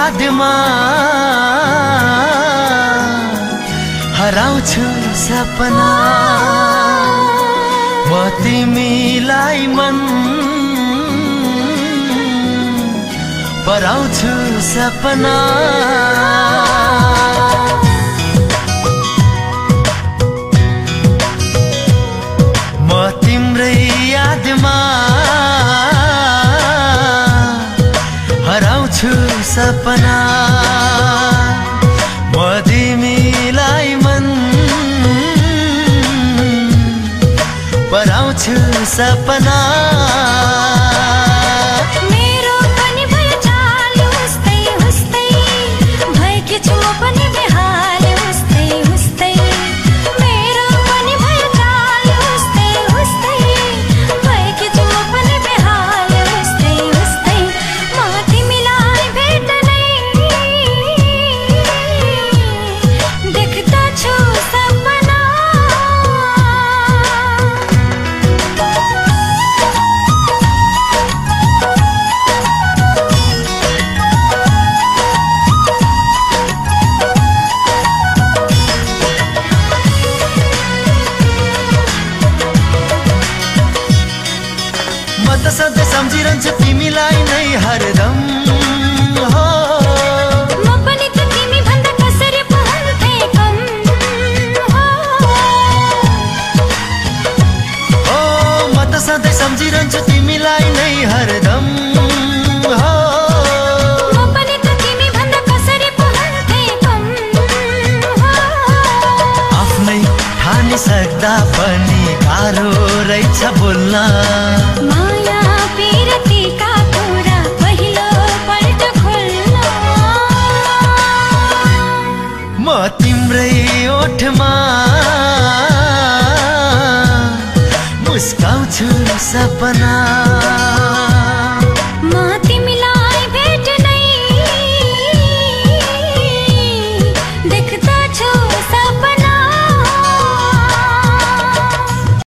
यादमा हराउँछु सपना म तिमीलाई मन पराउँछु सपना म तिम्रै यादमा हराउँछु सपना म तिमीलाई मन पराउँछु सपना मेरो पनि भयो चाल उस्तै उस्तै भएकी छु म पनि बेहाल उस्तै उस्तै मेरो पनि भयो चाल उस्तै उस्तै भएकी छु म पनि बेहाल उस्तै उस्तै म तिमीलाई भेट्नै देख्दछु सपना म त सधैँ सम्झिरहन्छु तिमीलाई नै हरदम हो म पनि त तिमी भन्दा कसरी पो हुन्थे कम ओ म त सधैँ सम्झिरहन्छु तिमीलाई नै हरदम हो म पनि त तिमी भन्दा कसरी पो हुन्थे कम आफ्नै ठानिसक्दा पनि गाह्रो रहेछ बोल्न माया पिरतीका कुरा पहिलो पल्ट खोल्न म तिम्रै ओठमा मुस्काउँछु सपना